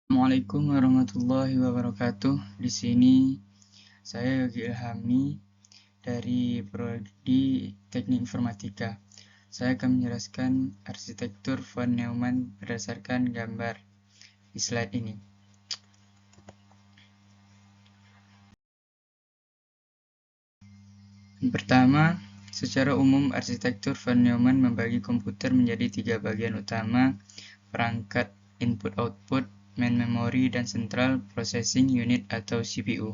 Assalamualaikum warahmatullahi wabarakatuh. Di sini saya Yogi Ilhami dari Prodi Teknik Informatika. Saya akan menjelaskan arsitektur von Neumann berdasarkan gambar di slide ini. Yang pertama, secara umum arsitektur von Neumann membagi komputer menjadi 3 bagian utama: perangkat input-output, main memory, dan central processing unit atau CPU.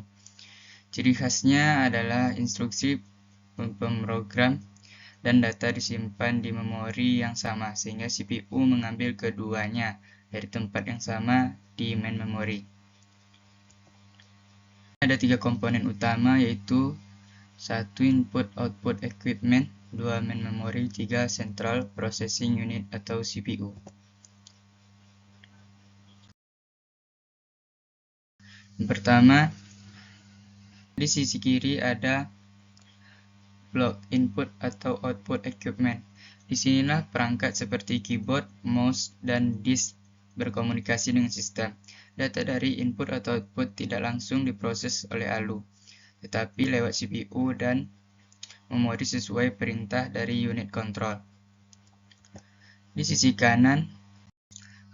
Ciri khasnya adalah instruksi pemrogram dan data disimpan di memori yang sama, sehingga CPU mengambil keduanya dari tempat yang sama di main memory. Ada 3 komponen utama, yaitu 1 input-output equipment, 2 main memory, 3 central processing unit atau CPU. Yang pertama, di sisi kiri ada blok input atau output equipment. Disinilah perangkat seperti keyboard, mouse, dan disk berkomunikasi dengan sistem. Data dari input atau output tidak langsung diproses oleh ALU, tetapi lewat CPU dan memori sesuai perintah dari unit kontrol. Di sisi kanan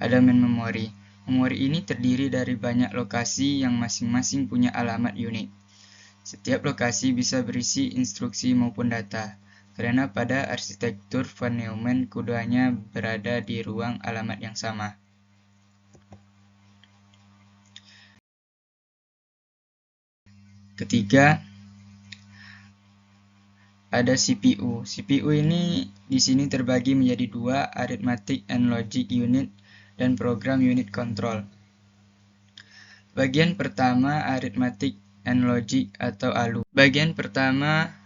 ada main memory. Memori ini terdiri dari banyak lokasi yang masing-masing punya alamat unik. Setiap lokasi bisa berisi instruksi maupun data, karena pada arsitektur von Neumann keduanya berada di ruang alamat yang sama. Ketiga, ada CPU. CPU ini di sini terbagi menjadi 2, Arithmetic and Logic Unit dan Program Unit Control. Bagian pertama Arithmetic and Logic atau ALU. Bagian pertama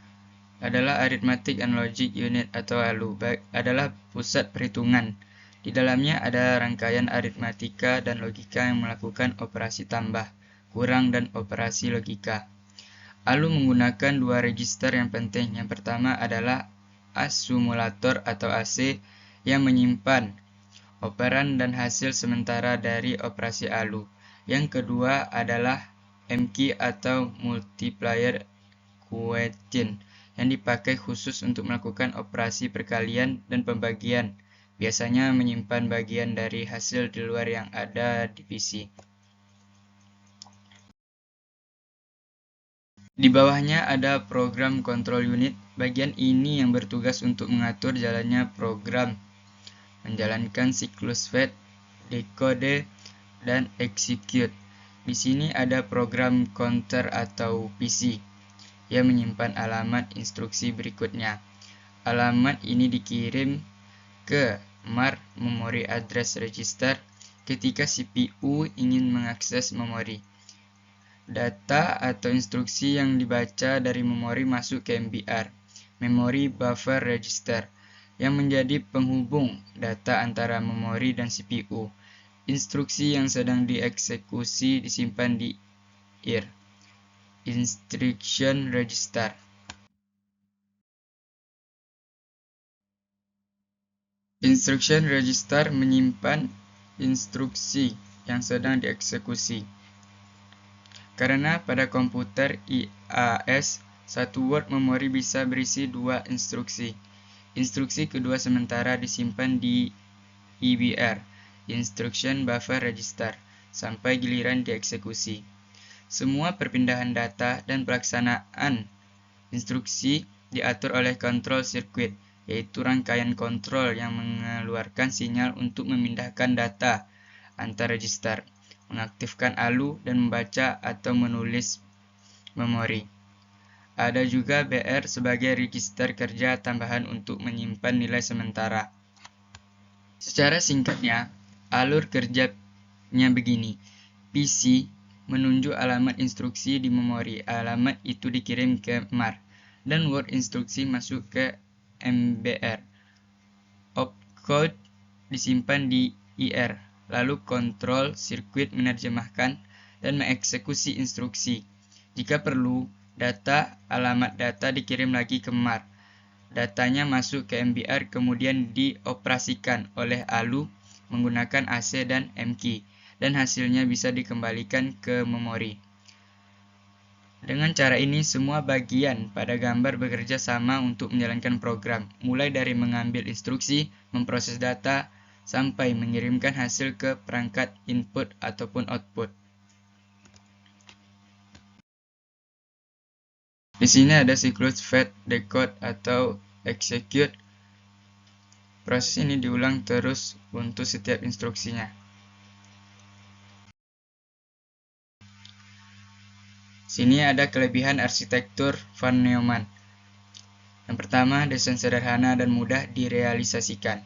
adalah Arithmetic and Logic Unit atau ALU, adalah pusat perhitungan. Di dalamnya ada rangkaian aritmatika dan logika yang melakukan operasi tambah, kurang, dan operasi logika. ALU menggunakan 2 register yang penting. Yang pertama adalah akumulator atau AC yang menyimpan operan dan hasil sementara dari operasi ALU. Yang kedua adalah M-key atau multiplier quotient yang dipakai khusus untuk melakukan operasi perkalian dan pembagian, biasanya menyimpan bagian dari hasil di luar yang ada divisi. Di bawahnya ada program control unit. Bagian ini yang bertugas untuk mengatur jalannya program, menjalankan siklus fetch, decode, dan execute. Di sini ada program counter atau PC yang menyimpan alamat instruksi berikutnya. Alamat ini dikirim ke MAR Memory Address Register ketika CPU ingin mengakses memori. Data atau instruksi yang dibaca dari memori masuk ke MBR, Memory Buffer Register, yang menjadi penghubung data antara memori dan CPU. Instruksi yang sedang dieksekusi disimpan di IR, Instruction Register. Instruction Register menyimpan instruksi yang sedang dieksekusi. Karena pada komputer IAS, satu word memori bisa berisi 2 instruksi. Instruksi kedua sementara disimpan di IBR, Instruction Buffer Register, sampai giliran dieksekusi. Semua perpindahan data dan pelaksanaan instruksi diatur oleh control circuit, yaitu rangkaian kontrol yang mengeluarkan sinyal untuk memindahkan data antar register, mengaktifkan ALU, dan membaca atau menulis memori. Ada juga BR sebagai register kerja tambahan untuk menyimpan nilai sementara. Secara singkatnya, alur kerjanya begini. PC menunjuk alamat instruksi di memori. Alamat itu dikirim ke MAR, dan word instruksi masuk ke MBR. Opcode disimpan di IR. Lalu kontrol sirkuit menerjemahkan dan mengeksekusi instruksi. Jika perlu, alamat data dikirim lagi ke MAR. Datanya masuk ke MBR kemudian dioperasikan oleh ALU menggunakan AC dan M-key. dan hasilnya bisa dikembalikan ke memori. Dengan cara ini, semua bagian pada gambar bekerja sama untuk menjalankan program, mulai dari mengambil instruksi, memproses data, sampai mengirimkan hasil ke perangkat input ataupun output. Di sini ada siklus fetch, decode, atau execute. Proses ini diulang terus untuk setiap instruksinya. Sini ada kelebihan arsitektur von Neumann. Yang pertama, desain sederhana dan mudah direalisasikan.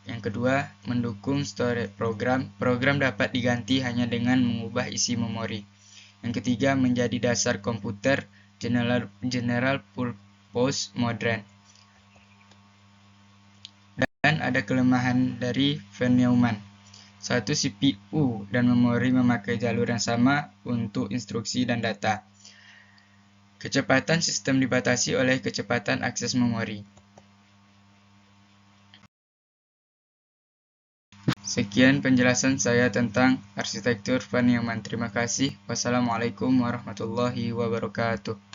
Yang kedua, mendukung storage program. Program dapat diganti hanya dengan mengubah isi memori. Yang ketiga, menjadi dasar komputer general purpose modern. Dan ada kelemahan dari von Neumann. Satu CPU dan memori memakai jalur yang sama untuk instruksi dan data. Kecepatan sistem dibatasi oleh kecepatan akses memori. Sekian penjelasan saya tentang arsitektur von Neumann. Terima kasih. Wassalamualaikum warahmatullahi wabarakatuh.